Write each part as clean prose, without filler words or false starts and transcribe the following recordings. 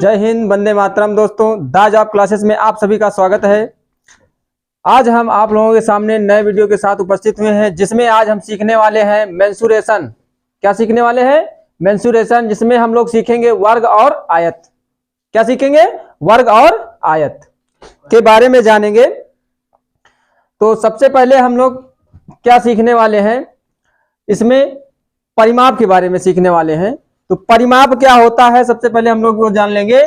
जय हिंद, वंदे मातरम। दोस्तों, the job classes में आप सभी का स्वागत है। आज हम आप लोगों के सामने नए वीडियो के साथ उपस्थित हुए हैं, जिसमें आज हम सीखने वाले हैं मेंसुरेशन। क्या सीखने वाले हैं? मेंसुरेशन, जिसमें हम लोग सीखेंगे वर्ग और आयत। क्या सीखेंगे? वर्ग और आयत के बारे में जानेंगे। तो सबसे पहले हम लोग क्या सीखने वाले हैं, इसमें परिमाप के बारे में सीखने वाले हैं। तो परिमाप क्या होता है, सबसे पहले हम लोग वो जान लेंगे।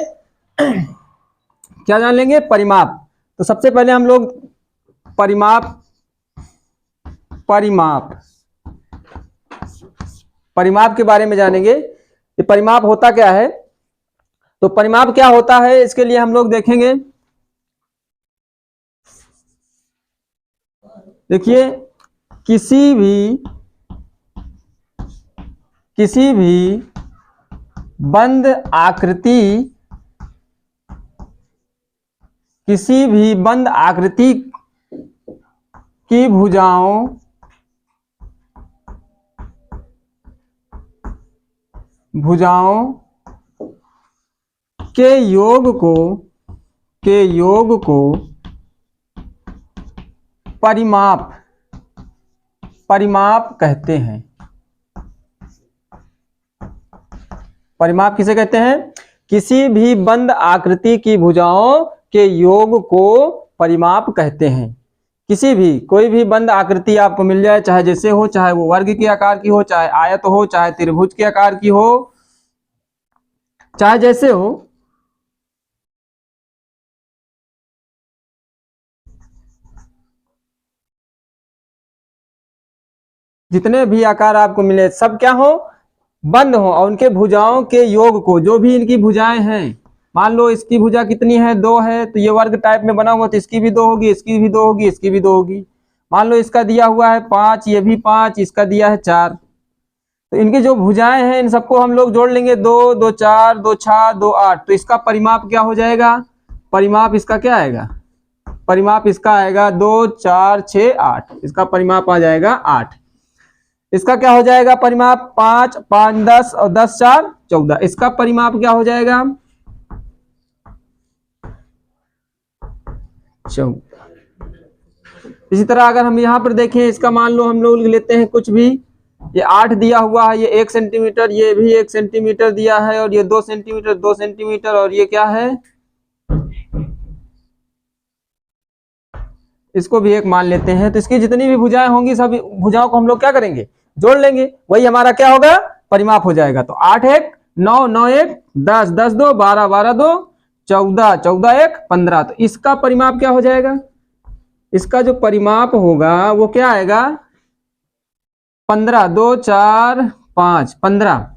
क्या जान लेंगे? परिमाप। तो सबसे पहले हम लोग परिमाप परिमाप परिमाप के बारे में जानेंगे। ये परिमाप होता क्या है। तो परिमाप क्या होता है, इसके लिए हम लोग देखेंगे। देखिए, किसी भी बंद आकृति की भुजाओं के योग को परिमाप कहते हैं। परिमाप किसे कहते हैं? किसी भी बंद आकृति की भुजाओं के योग को परिमाप कहते हैं। किसी भी कोई भी बंद आकृति आपको मिल जाए, चाहे जैसे हो, चाहे वो वर्ग के आकार की हो, चाहे आयत हो, चाहे त्रिभुज के आकार की हो, चाहे जैसे हो, जितने भी आकार आपको मिले सब क्या हो? बंद हो। और उनके भुजाओं के योग को, जो भी इनकी भुजाएं हैं, मान लो इसकी भुजा कितनी है? 2 है, तो ये वर्ग टाइप में बना हुआ, तो इसकी भी 2 होगी, इसकी भी 2 होगी, इसकी भी 2 होगी। मान लो इसका दिया हुआ है 5, ये भी 5, इसका दिया है 4। तो इनकी जो भुजाएं हैं, इन सबको हम लोग जोड़ लेंगे। 2 2 4 2 6 2 8। तो इसका परिमाप क्या हो जाएगा? परिमाप इसका क्या आएगा? परिमाप इसका आएगा 2 4 6 8। इसका परिमाप आ जाएगा 8। इसका क्या हो जाएगा परिमाप? 5 5 10 और 10 4 14। इसका परिमाप क्या हो जाएगा? 14। इसी तरह अगर हम यहाँ पर देखें, इसका मान लो हम लोग लेते हैं कुछ भी, ये 8 दिया हुआ है, ये 1 सेंटीमीटर, ये भी 1 सेंटीमीटर दिया है, और ये 2 सेंटीमीटर 2 सेंटीमीटर, और ये क्या है? इसको भी 1 मान लेते हैं। तो इसकी जितनी भी भुजाएं होंगी, सब भुजाओं को हम लोग क्या करेंगे? जोड़ लेंगे। वही हमारा क्या होगा? परिमाप हो जाएगा। तो 8 1 9 9 1 10 10 2 12 12 2 14 14 1 15। तो इसका परिमाप क्या हो जाएगा? इसका जो परिमाप होगा वो क्या आएगा? 15 2 4 5 15।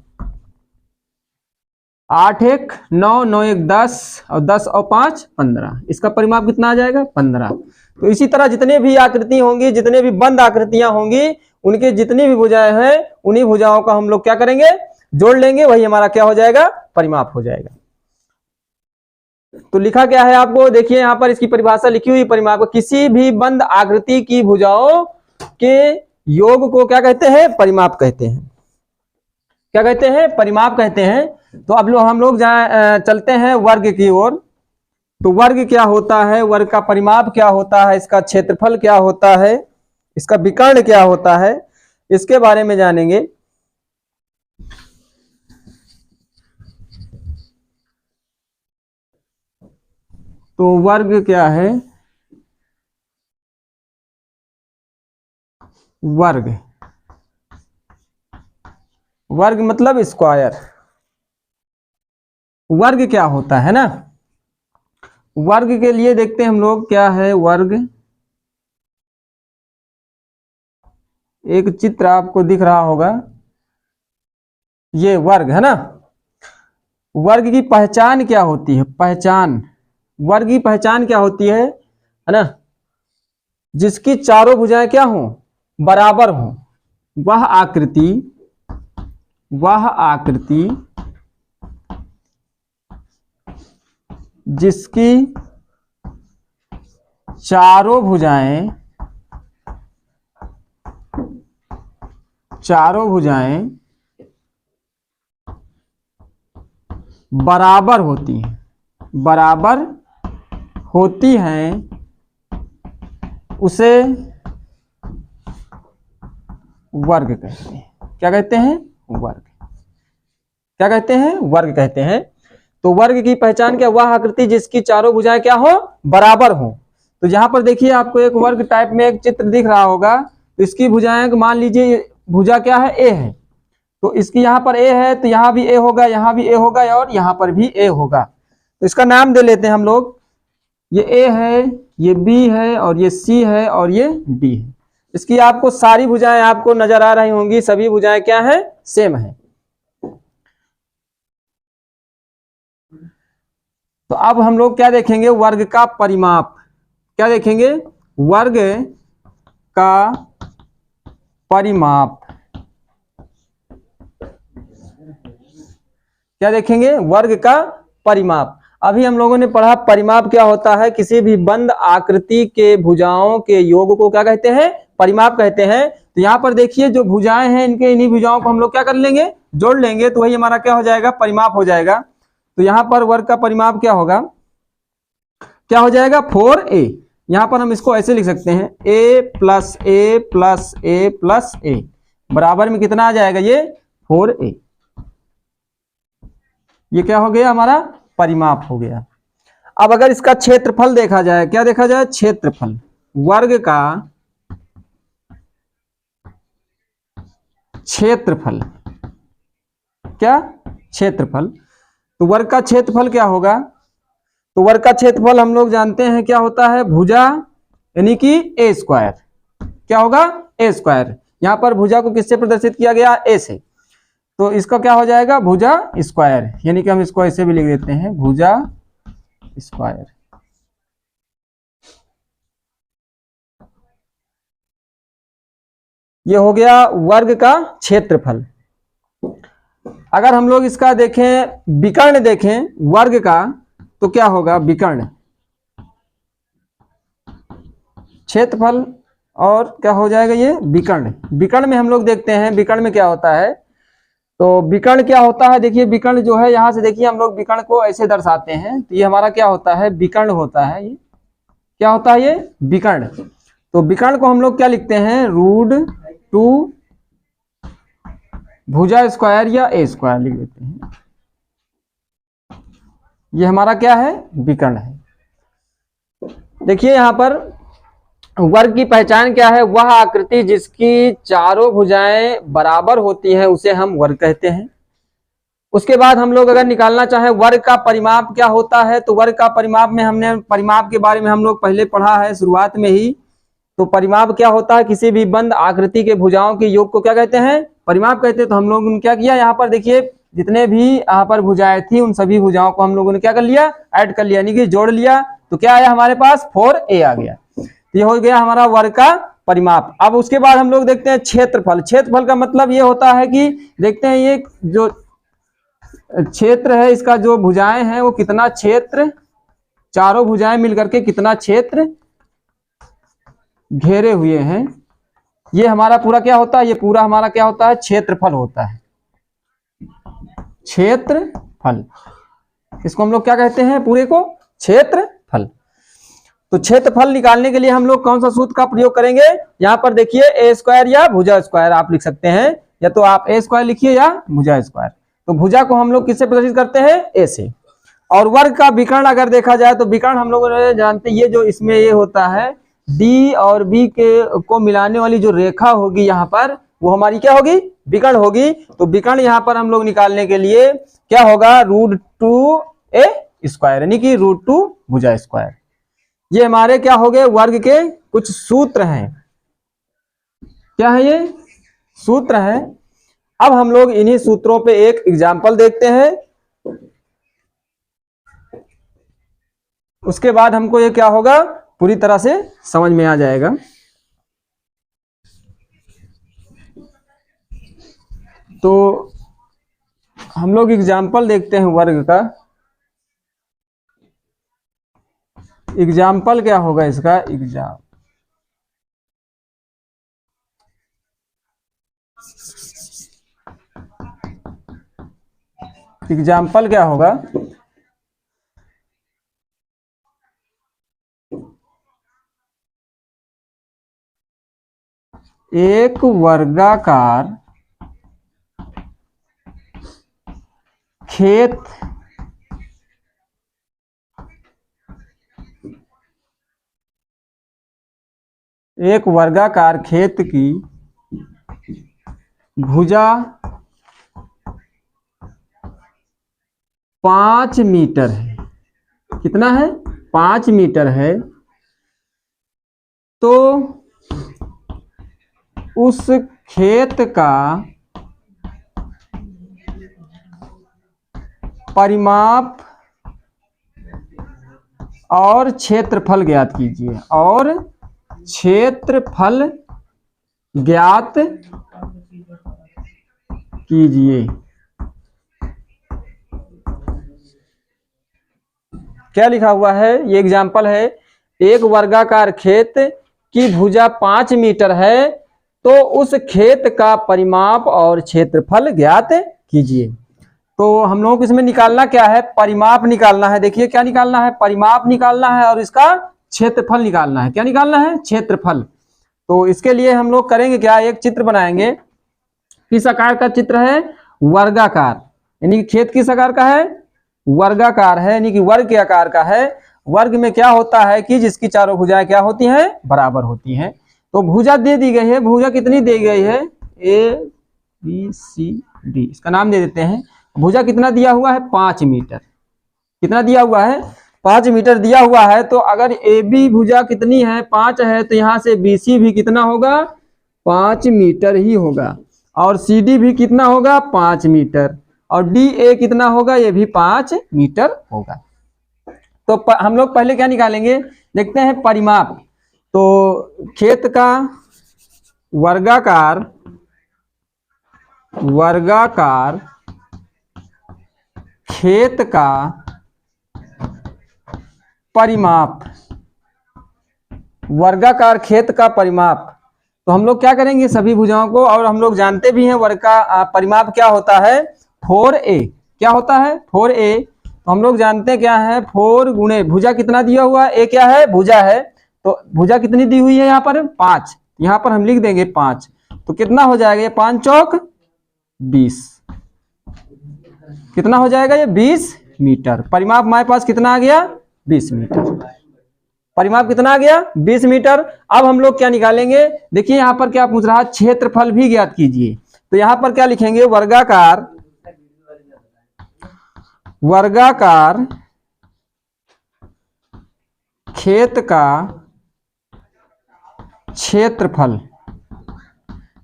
8 1 9 9 1 10 और 10 और 5 15। इसका परिमाप कितना आ जाएगा? 15। तो इसी तरह जितने भी आकृति होंगी, जितने भी बंद आकृतियां होंगी, उनके जितनी भी भुजाएं हैं, उन्हीं भुजाओं का हम लोग क्या करेंगे? जोड़ लेंगे। वही हमारा क्या हो जाएगा? परिमाप हो जाएगा। तो लिखा क्या है आपको? देखिए यहाँ पर इसकी परिभाषा लिखी हुई। परिमाप को किसी भी बंद आकृति की भुजाओं के योग को क्या कहते हैं? परिमाप कहते हैं। क्या कहते हैं? परिमाप कहते हैं। तो अब हम लोग चलते हैं वर्ग की ओर। तो वर्ग क्या होता है, वर्ग का परिमाप क्या होता है, इसका क्षेत्रफल क्या होता है, इसका विकर्ण क्या होता है, इसके बारे में जानेंगे। तो वर्ग क्या है? वर्ग मतलब स्क्वायर। वर्ग क्या होता है ना? वर्ग के लिए देखते हैं हम लोग क्या है वर्ग। एक चित्र आपको दिख रहा होगा, ये वर्ग है ना। वर्ग की पहचान क्या होती है? वर्ग की पहचान क्या होती है ना? जिसकी चारों भुजाएं क्या हो? बराबर हो। वह आकृति जिसकी चारों भुजाएं बराबर होती हैं, बराबर होती हैं, उसे वर्ग कहते हैं। क्या कहते हैं? वर्ग। क्या कहते हैं? वर्ग कहते हैं। तो वर्ग की पहचान क्या? वह आकृति जिसकी चारों भुजाएं क्या हो? बराबर हो। तो यहां पर देखिए आपको एक वर्ग टाइप में एक चित्र दिख रहा होगा। तो इसकी भुजाएं मान लीजिए भुजा क्या है? ए है। तो इसकी यहाँ पर ए है तो यहाँ भी ए होगा, यहाँ भी ए होगा और यहाँ पर भी ए होगा। तो इसका नाम दे लेते हैं हम लोग। ये ए है, ये बी है और ये सी है और ये डी है। इसकी आपको सारी भुजाएं आपको नजर आ रही होंगी, सभी भुजाएं क्या है? सेम है। तो अब हम लोग क्या देखेंगे? वर्ग का परिमाप। क्या देखेंगे? वर्ग का परिमाप। क्या देखेंगे? वर्ग का परिमाप। अभी हम लोगों ने पढ़ा परिमाप क्या होता है। किसी भी बंद आकृति के भुजाओं के योग को क्या कहते हैं? परिमाप कहते हैं। तो यहाँ पर देखिए जो भुजाएं हैं इनके इन्हीं भुजाओं को हम लोग क्या कर लेंगे? जोड़ लेंगे, तो वही हमारा क्या हो जाएगा? परिमाप हो जाएगा। तो यहाँ पर वर्ग का परिमाप क्या होगा? क्या हो जाएगा? 4a। यहाँ पर हम इसको ऐसे लिख सकते हैं, a plus A plus A plus A बराबर में कितना आ जाएगा? ये 4a। ये क्या हो गया? हमारा परिमाप हो गया। अब अगर इसका क्षेत्रफल देखा जाए, क्या देखा जाए? क्षेत्रफल। वर्ग का क्षेत्रफल। क्या? क्षेत्रफल। तो वर्ग का क्षेत्रफल क्या होगा? तो वर्ग का क्षेत्रफल हम लोग जानते हैं क्या होता है? भुजा यानी कि ए स्क्वायर। क्या होगा? ए स्क्वायर। यहां पर भुजा को किससे प्रदर्शित किया गया? ए से। तो इसका क्या हो जाएगा? भुजा स्क्वायर। यानी कि हम इसको ऐसे भी लिख देते हैं, भुजा स्क्वायर। ये हो गया वर्ग का क्षेत्रफल। अगर हम लोग इसका देखें, विकर्ण देखें वर्ग का, तो क्या होगा? विकर्ण क्षेत्रफल और क्या हो जाएगा? ये विकर्ण। विकर्ण में हम लोग देखते हैं विकर्ण में क्या होता है। तो विकर्ण क्या होता है? देखिए विकर्ण जो है, यहां से देखिए हम लोग विकर्ण को ऐसे दर्शाते हैं। तो ये हमारा क्या होता है? विकर्ण होता है। ये क्या होता है? ये विकर्ण। तो विकर्ण को हम लोग क्या लिखते हैं? √2 भुजा स्क्वायर या ए स्क्वायर लिख देते हैं। ये हमारा क्या है? विकर्ण है। देखिए यहां पर वर्ग की पहचान क्या है? वह आकृति जिसकी चारों भुजाएं बराबर होती हैं उसे हम वर्ग कहते हैं। उसके बाद हम लोग अगर निकालना चाहें वर्ग का परिमाप क्या होता है, तो वर्ग का परिमाप में हमने परिमाप के बारे में हम लोग पहले पढ़ा है शुरुआत में ही। तो परिमाप क्या होता है? किसी भी बंद आकृति के भुजाओं के योग को क्या कहते हैं? परिमाप कहते हैं। तो हम लोगों ने क्या किया? यहाँ पर देखिए जितने भी यहाँ पर भुजाएं थी उन सभी भुजाओं को हम लोगों ने क्या कर लिया? ऐड कर लिया, यानी कि जोड़ लिया। तो क्या आया हमारे पास? 4a आ गया। ये हो गया हमारा वर्ग का परिमाप। अब उसके बाद हम लोग देखते हैं क्षेत्रफल। क्षेत्रफल का मतलब ये होता है कि देखते हैं ये जो क्षेत्र है इसका जो भुजाएं हैं वो कितना क्षेत्र, चारों भुजाएं मिलकर के कितना क्षेत्र घेरे हुए हैं। ये हमारा पूरा क्या होता है? ये पूरा हमारा क्या होता है? क्षेत्रफल होता है। क्षेत्रफल। इसको हम लोग क्या कहते हैं? पूरे को क्षेत्रफल। तो क्षेत्रफल निकालने के लिए हम लोग कौन सा सूत्र का प्रयोग करेंगे? यहाँ पर देखिए ए स्क्वायर या भुजा स्क्वायर आप लिख सकते हैं, या तो आप ए स्क्वायर लिखिए या भुजा स्क्वायर। तो भुजा को हम लोग किससे प्रदर्शित करते हैं? ए से। और वर्ग का विकर्ण अगर देखा जाए तो विकर्ण हम लोग जानते हैं, ये जो इसमें ये होता है डी और बी के को मिलाने वाली जो रेखा होगी यहाँ पर वो हमारी क्या होगी? विकर्ण होगी। तो विकर्ण यहाँ पर हम लोग निकालने के लिए क्या होगा? √2a स्क्वायर यानी कि √2 भुजा स्क्वायर। ये हमारे क्या हो गए? वर्ग के कुछ सूत्र हैं। क्या है? ये सूत्र है। अब हम लोग इन्हीं सूत्रों पे एक एग्जाम्पल देखते हैं। उसके बाद हमको ये क्या होगा? पूरी तरह से समझ में आ जाएगा। तो हम लोग एग्जाम्पल देखते हैं वर्ग का। एग्जाम्पल क्या होगा इसका? एग्जाम्पल क्या होगा, एक वर्गाकार खेत एक वर्गाकार खेत की भुजा 5 मीटर है। कितना है? 5 मीटर है। तो उस खेत का परिमाप और क्षेत्रफल ज्ञात कीजिए, और क्षेत्रफल ज्ञात कीजिए। क्या लिखा हुआ है? ये एग्जाम्पल है, एक वर्गाकार खेत की भुजा 5 मीटर है, तो उस खेत का परिमाप और क्षेत्रफल ज्ञात कीजिए। तो हम लोगों को इसमें निकालना क्या है? परिमाप निकालना है। देखिए क्या निकालना है? परिमाप निकालना है और इसका क्षेत्रफल निकालना है। क्या निकालना है? क्षेत्रफल। तो इसके लिए हम लोग करेंगे क्या, एक चित्र बनाएंगे। किस आकार का चित्र है? वर्गाकार, यानी कि खेत किस आकार का है? वर्गाकार है, यानी कि वर्ग के आकार का है। वर्ग में क्या होता है कि जिसकी चारों भुजाएं क्या होती हैं? बराबर होती हैं। तो भुजा दे दी गई है। भुजा कितनी दी गई है? ए बी सी डी, इसका नाम दे देते हैं। भुजा कितना दिया हुआ है? 5 मीटर। कितना दिया हुआ है? 5 मीटर दिया हुआ है। तो अगर ए बी भुजा कितनी है? 5 है, तो यहां से बी सी भी कितना होगा? 5 मीटर ही होगा। और सी डी भी कितना होगा? 5 मीटर। और डी ए कितना होगा? ये भी 5 मीटर होगा। तो हम लोग पहले क्या निकालेंगे? देखते हैं परिमाप। तो खेत का वर्गाकार खेत का परिमाप, वर्गाकार खेत का परिमाप। तो हम लोग क्या करेंगे? सभी भुजाओं को, और हम लोग जानते भी हैं वर्ग का परिमाप क्या होता है? 4a। क्या होता है? 4a। तो हम लोग जानते हैं क्या है? 4 गुणे भुजा कितना दिया हुआ है? a क्या है? भुजा है। तो भुजा कितनी दी हुई है यहाँ पर? 5। यहाँ पर हम लिख देंगे 5। तो कितना हो जाएगा? ये 5 चौक 20। कितना हो जाएगा? ये 20 मीटर। परिमाप हमारे पास कितना आ गया? 20 मीटर। परिमाप कितना आ गया? 20 मीटर। अब हम लोग क्या निकालेंगे? देखिए यहां पर क्या पूछ रहा है? क्षेत्रफल भी ज्ञात कीजिए। तो यहां पर क्या लिखेंगे? वर्गाकार खेत का क्षेत्रफल।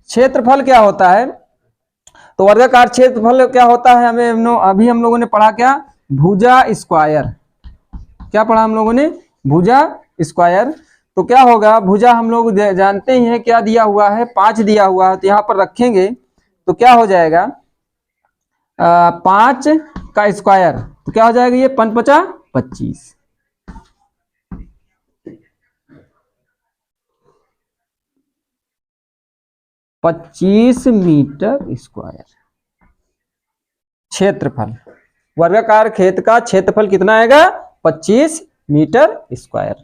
क्षेत्रफल क्या होता है? तो वर्गाकार क्षेत्रफल क्या होता है? अभी हम लोगों ने पढ़ा क्या? भुजा स्क्वायर। क्या पढ़ा हम लोगों ने? भुजा स्क्वायर। तो क्या होगा? भुजा हम लोग जानते ही हैं क्या दिया हुआ है? 5 दिया हुआ है। तो यहाँ पर रखेंगे तो क्या हो जाएगा? 5 का स्क्वायर। तो क्या हो जाएगा? ये 5 पचा 25। 25 मीटर स्क्वायर क्षेत्रफल। वर्गाकार खेत का क्षेत्रफल कितना आएगा? 25 मीटर स्क्वायर।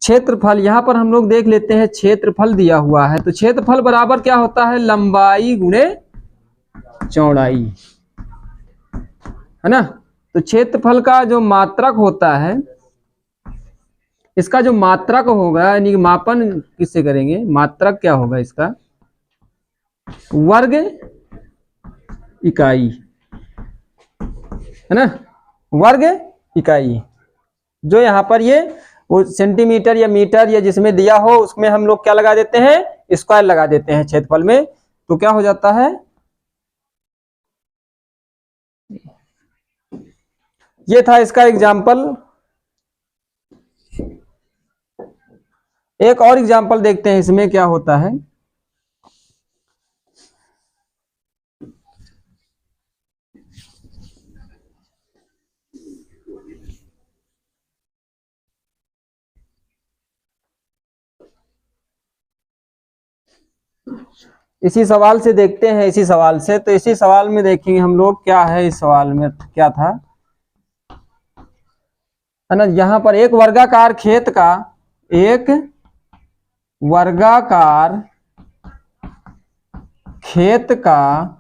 क्षेत्रफल यहां पर हम लोग देख लेते हैं। क्षेत्रफल दिया हुआ है, तो क्षेत्रफल बराबर क्या होता है? लंबाई गुणे चौड़ाई, है ना। तो क्षेत्रफल का जो मात्रक होता है, इसका जो मात्रक होगा, यानी कि मापन किससे करेंगे? मात्रक क्या होगा इसका? वर्ग इकाई, है ना। वर्ग इकाई। जो यहाँ पर ये वो सेंटीमीटर या मीटर या जिसमें दिया हो, उसमें हम लोग क्या लगा देते हैं? स्क्वायर लगा देते हैं क्षेत्रफल में। तो क्या हो जाता है? ये था इसका एग्जाम्पल। एक और एग्जाम्पल देखते हैं इसमें क्या होता है। इसी सवाल से देखते हैं, इसी सवाल से। तो इसी सवाल में देखेंगे हम लोग क्या है, इस सवाल में क्या था, है ना। यहाँ पर एक वर्गाकार खेत का, एक वर्गाकार खेत का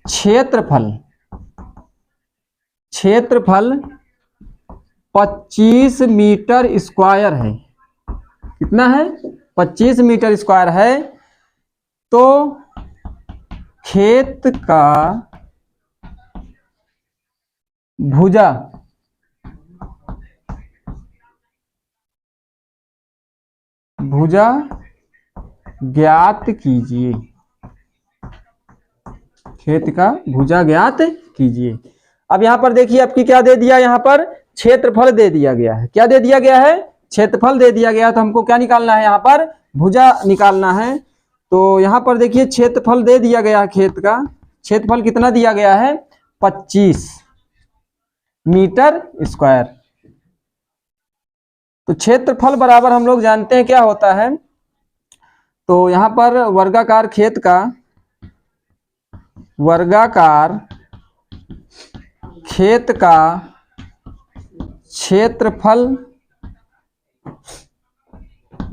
क्षेत्रफल 25 मीटर स्क्वायर है। कितना है? 25 मीटर स्क्वायर है। तो खेत का भुजा ज्ञात कीजिए। खेत का भुजा ज्ञात कीजिए। अब यहां पर देखिए आपकी क्या दे दिया, यहां पर क्षेत्रफल दे दिया गया है। क्या दे दिया गया है? क्षेत्रफल दे दिया गया। तो हमको क्या निकालना है? यहाँ पर भुजा निकालना है। तो यहाँ पर देखिए क्षेत्रफल दे दिया गया है। खेत का क्षेत्रफल कितना दिया गया है? 25 मीटर स्क्वायर। तो क्षेत्रफल बराबर हम लोग जानते हैं क्या होता है। तो यहाँ पर वर्गाकार खेत का क्षेत्रफल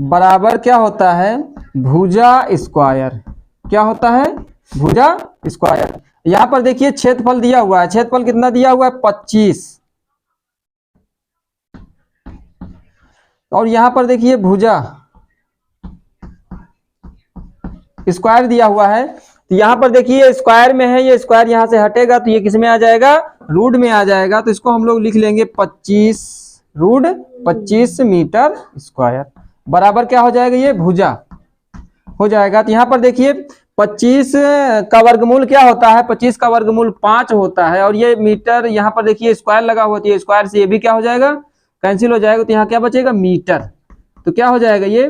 बराबर क्या होता है? भुजा स्क्वायर। क्या होता है? भुजा स्क्वायर। यहां पर देखिए क्षेत्रफल दिया हुआ है। क्षेत्रफल कितना दिया हुआ है? 25। और यहां पर देखिए भुजा स्क्वायर दिया हुआ है। तो यहां पर देखिए स्क्वायर में है, ये स्क्वायर यहां से हटेगा तो ये किस में आ जाएगा? रूट में आ जाएगा। तो इसको हम लोग लिख लेंगे 25 मीटर स्क्वायर बराबर क्या हो जाएगा? ये भुजा हो जाएगा। तो यहाँ पर देखिए 25 का वर्गमूल क्या होता है? 25 का वर्गमूल 5 होता है। और ये मीटर, यहाँ पर देखिए स्क्वायर लगा होती है, स्क्वायर से ये भी क्या हो जाएगा? कैंसिल हो जाएगा। तो यहाँ क्या बचेगा? मीटर। तो क्या हो जाएगा? ये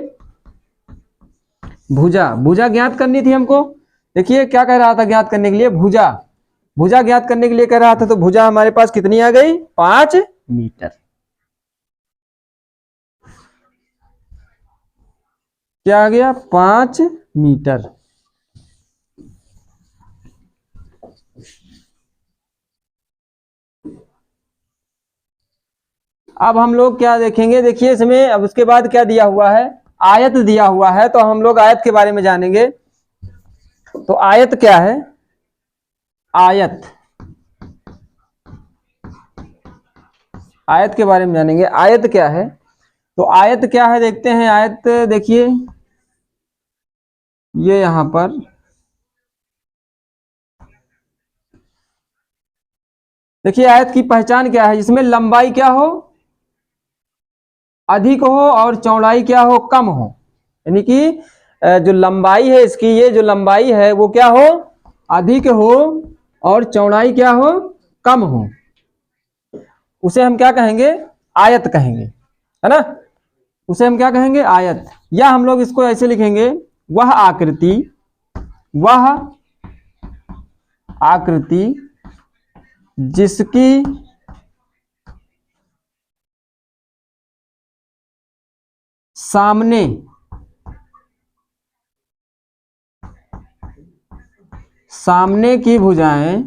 भुजा ज्ञात करनी थी हमको। देखिए क्या कह रहा था ज्ञात करने के लिए? भुजा ज्ञात करने के लिए कह रहा था। तो भुजा हमारे पास कितनी आ गई? 5 मीटर। क्या आ गया? 5 मीटर। अब हम लोग क्या देखेंगे? देखिए इसमें अब उसके बाद क्या दिया हुआ है? आयत दिया हुआ है। तो हम लोग आयत के बारे में जानेंगे। तो आयत क्या है? आयत के बारे में जानेंगे। आयत क्या है? तो आयत क्या है देखते हैं। आयत देखिए ये यहां पर देखिए आयत की पहचान क्या है? इसमें लंबाई क्या हो? अधिक हो और चौड़ाई क्या हो? कम हो। यानी कि जो लंबाई है इसकी, ये जो लंबाई है वो क्या हो? अधिक हो और चौड़ाई क्या हो? कम हो। उसे हम क्या कहेंगे? आयत कहेंगे, है ना। उसे हम क्या कहेंगे? आयत। या हम लोग इसको ऐसे लिखेंगे, वह आकृति जिसकी सामने की भुजाएं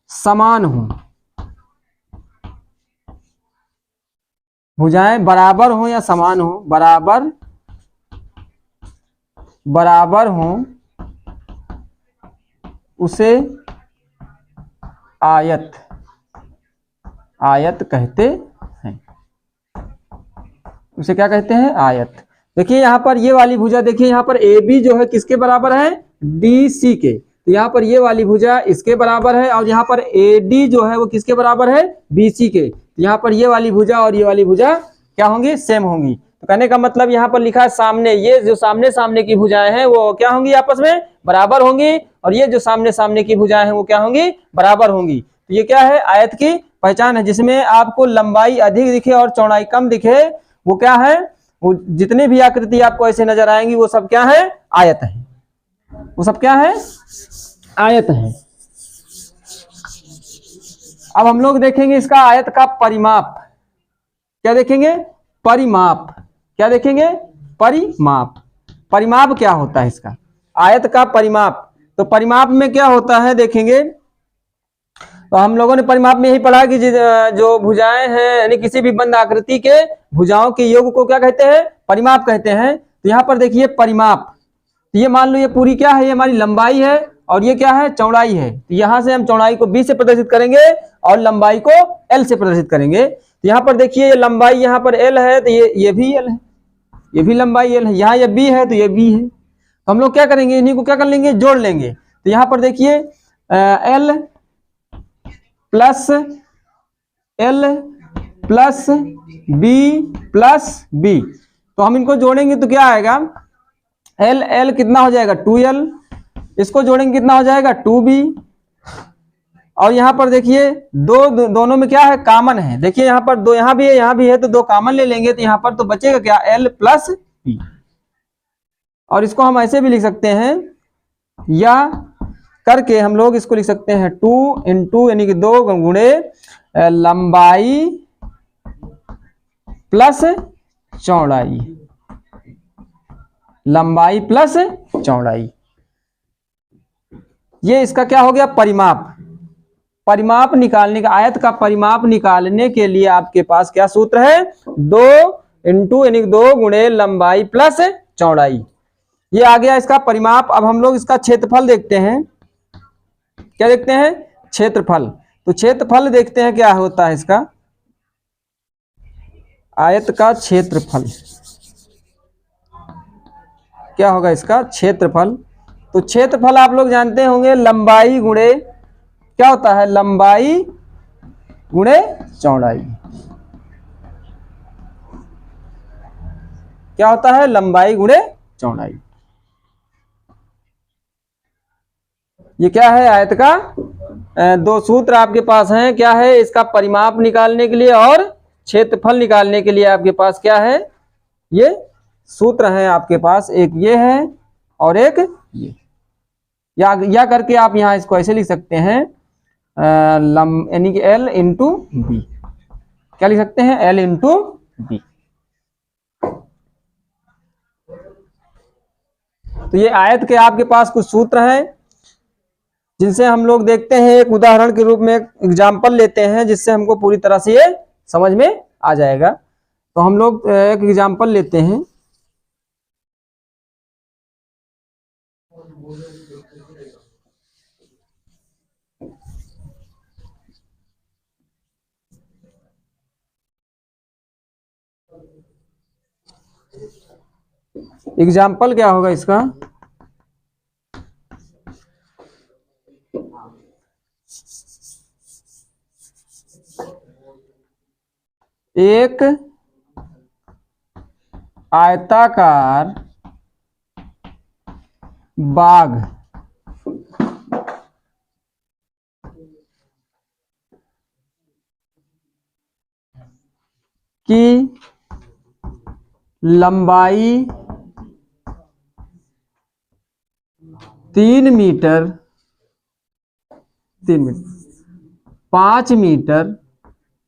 समान हो। भुजाएं बराबर हो या समान हो? बराबर हो, उसे आयत कहते हैं। उसे क्या कहते हैं? आयत। देखिए यहाँ पर ये वाली भुजा, देखिए यहाँ पर ए बी जो है किसके बराबर है? डी सी के। तो यहाँ पर ये वाली भुजा इसके बराबर है। और यहाँ पर ए डी जो है वो किसके बराबर है? बी सी के। तो यहाँ पर ये वाली भुजा और ये वाली भुजा क्या होंगी? सेम होंगी। तो कहने का मतलब यहाँ पर लिखा है सामने, ये जो सामने की भुजाएं हैं वो क्या होंगी? आपस में बराबर होंगी। और ये जो सामने की भुजाएं हैं वो क्या होंगी? बराबर होंगी। तो ये क्या है? आयत की पहचान है। जिसमें आपको लंबाई अधिक दिखे और चौड़ाई कम दिखे, वो क्या है? वो जितने भी आकृति आपको ऐसे नजर आएंगी वो सब क्या है? आयत है। वो सब क्या है? आयत है। अब हम लोग देखेंगे इसका आयत का परिमाप। क्या देखेंगे? परिमाप। क्या देखेंगे? परिमाप। परिमाप क्या होता है इसका? आयत का परिमाप। तो परिमाप में क्या होता है देखेंगे, तो हम लोगों ने परिमाप में यही पढ़ा कि जो भुजाएं हैं यानी किसी भी बंद आकृति के भुजाओं के योग को क्या कहते हैं? परिमाप कहते हैं। तो यहाँ पर देखिए परिमाप, तो ये मान लो ये पूरी क्या है? ये हमारी लंबाई है और ये क्या है? चौड़ाई है। तो यहाँ से हम चौड़ाई को b से प्रदर्शित करेंगे और लंबाई को l से प्रदर्शित करेंगे। तो यहाँ पर देखिए ये लंबाई यहाँ पर l है, तो ये भी l है, ये भी लंबाई l है। यहाँ ये b है तो ये b है। तो हम लोग क्या करेंगे? इन्हीं को क्या कर लेंगे? जोड़ लेंगे। तो यहाँ पर देखिए l plus b plus b, तो हम इनको जोड़ेंगे तो क्या आएगा? l कितना हो जाएगा? 2l। इसको जोड़ेंगे कितना हो जाएगा? 2b। और यहाँ पर देखिए दोनों में क्या है? कॉमन है। देखिए यहाँ पर दो, यहाँ भी है यहाँ भी है, तो दो कॉमन ले लेंगे तो यहाँ पर तो बचेगा क्या? l plus b। और इसको हम ऐसे भी लिख सकते हैं, या करके हम लोग इसको लिख सकते हैं 2 इंटू यानी कि 2 गुणे लंबाई प्लस चौड़ाई, लंबाई प्लस चौड़ाई। ये इसका क्या हो गया? परिमाप। परिमाप निकालने का, आयत का परिमाप निकालने के लिए आपके पास क्या सूत्र है? 2 इंटू यानी 2 गुणे लंबाई प्लस चौड़ाई। ये आ गया इसका परिमाप। अब हम लोग इसका क्षेत्रफल देखते हैं। क्या देखते हैं? क्षेत्रफल। तो क्षेत्रफल देखते हैं क्या होता है इसका। आयत का क्षेत्रफल क्या होगा? इसका क्षेत्रफल। तो क्षेत्रफल आप लोग जानते होंगे लंबाई गुणे क्या होता है? लंबाई गुणे चौड़ाई। क्या होता है? लंबाई गुणे चौड़ाई। ये क्या है? आयत का दो सूत्र आपके पास हैं। क्या है? इसका परिमाप निकालने के लिए और क्षेत्रफल निकालने के लिए आपके पास क्या है? ये सूत्र हैं आपके पास, एक ये है और एक ये। या करके आप यहां इसको ऐसे लिख सकते हैं यानी कि l इंटू बी। क्या लिख सकते हैं? l into B. तो ये आयत के आपके पास कुछ सूत्र हैं जिनसे हम लोग देखते हैं, एक उदाहरण के रूप में एक एग्जाम्पल लेते हैं जिससे हमको पूरी तरह से ये समझ में आ जाएगा। तो हम लोग एक एग्जाम्पल लेते हैं। एग्जाम्पल क्या होगा इसका? एक आयताकार बाग की लंबाई 3 मीटर 5 मीटर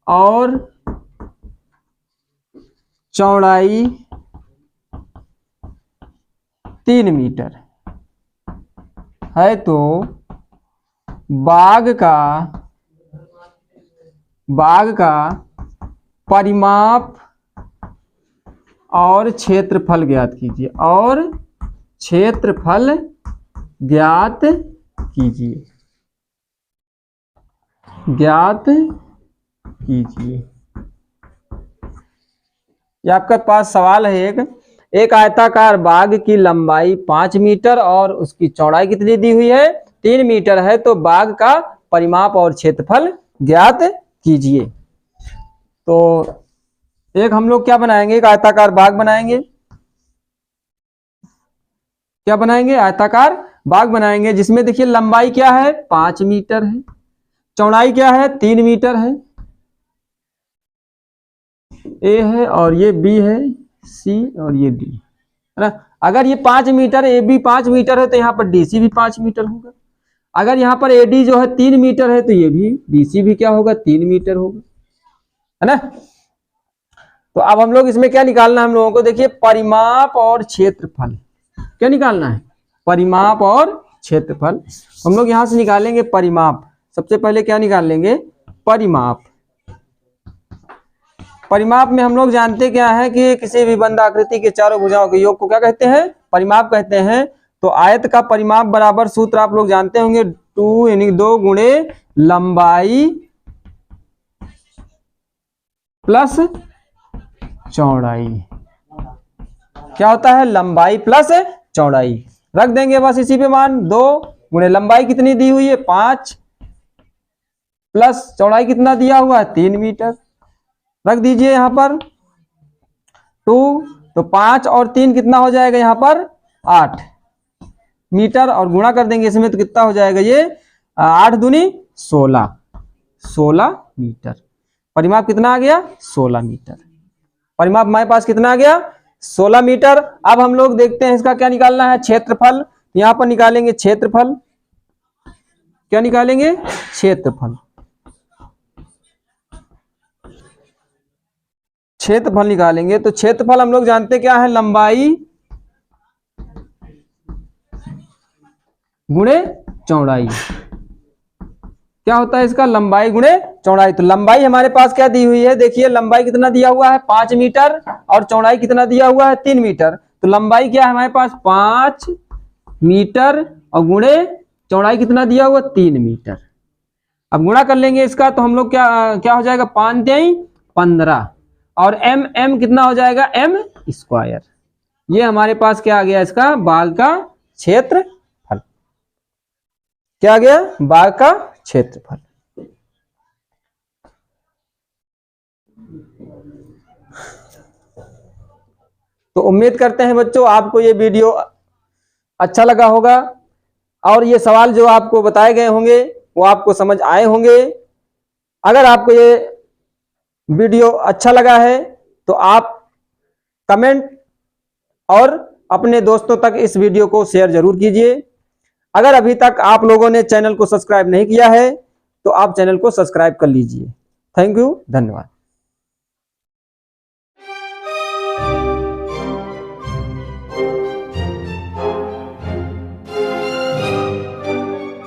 और चौड़ाई 3 मीटर है, तो बाग का परिमाप और क्षेत्रफल ज्ञात कीजिए। और क्षेत्रफल ज्ञात कीजिए। ये आपके पास सवाल है। एक आयताकार बाग की लंबाई 5 मीटर और उसकी चौड़ाई कितनी दी हुई है? 3 मीटर है, तो बाग का परिमाप और क्षेत्रफल ज्ञात कीजिए। तो एक हम लोग क्या बनाएंगे? एक आयताकार बाग बनाएंगे। क्या बनाएंगे? आयताकार बाग बनाएंगे जिसमें देखिए लंबाई क्या है? 5 मीटर है, चौड़ाई क्या है? 3 मीटर है। ए है और ये बी है, सी और ये डी है ना। अगर ये 5 मीटर ए बी 5 मीटर है तो यहाँ पर डी सी भी 5 मीटर होगा। अगर यहाँ पर ए डी जो है 3 मीटर है तो ये भी डी सी भी क्या होगा? 3 मीटर होगा, है ना। तो अब हम लोग इसमें क्या निकालना है हम लोगों को, देखिए परिमाप और क्षेत्रफल। क्या निकालना है? परिमाप और क्षेत्रफल। हम लोग यहां से निकालेंगे परिमाप। सबसे पहले क्या निकाल लेंगे? परिमाप। परिमाप में हम लोग जानते क्या है कि किसी भी बंद आकृति के चारों भुजाओं के योग को क्या कहते हैं? परिमाप कहते हैं। तो आयत का परिमाप बराबर सूत्र आप लोग जानते होंगे, 2 यानी 2 गुणे लंबाई प्लस चौड़ाई। क्या होता है? लंबाई प्लस चौड़ाई। रख देंगे बस इसी पे मान। 2 गुणे लंबाई कितनी दी हुई है? 5 प्लस चौड़ाई कितना दिया हुआ है? 3 मीटर। रख दीजिए यहां पर 2, तो 5 और 3 कितना हो जाएगा यहां पर? 8 मीटर। और गुणा कर देंगे इसमें तो कितना हो जाएगा ये? 8 दूनी 16, 16 मीटर। परिमाप कितना आ गया? 16 मीटर। परिमाप हमारे पास कितना आ गया? 16 मीटर। अब हम लोग देखते हैं इसका क्या निकालना है? क्षेत्रफल। यहां पर निकालेंगे क्षेत्रफल। क्या निकालेंगे? क्षेत्रफल। क्षेत्रफल निकालेंगे तो क्षेत्रफल हम लोग जानते क्या है? लंबाई गुणे चौड़ाई। क्या होता है इसका? लंबाई गुणे चौड़ाई। तो लंबाई हमारे पास क्या दी हुई है? देखिए लंबाई कितना दिया हुआ है? 5 मीटर। और चौड़ाई कितना दिया हुआ है? 3 मीटर। तो लंबाई क्या है हमारे पास? 5 मीटर और गुणे चौड़ाई कितना दिया हुआ? 3 मीटर। अब गुणा कर लेंगे इसका तो हम लोग क्या क्या हो जाएगा? 5 × 15 और m कितना हो जाएगा? m square. ये हमारे पास क्या आ गया? इसका बाग का क्षेत्रफल। क्या आ गया? बाग का क्षेत्रफल। तो उम्मीद करते हैं बच्चों आपको ये वीडियो अच्छा लगा होगा और ये सवाल जो आपको बताए गए होंगे वो आपको समझ आए होंगे। अगर आपको ये वीडियो अच्छा लगा है तो आप कमेंट और अपने दोस्तों तक इस वीडियो को शेयर जरूर कीजिए। अगर अभी तक आप लोगों ने चैनल को सब्सक्राइब नहीं किया है तो आप चैनल को सब्सक्राइब कर लीजिए। थैंक यू, धन्यवाद।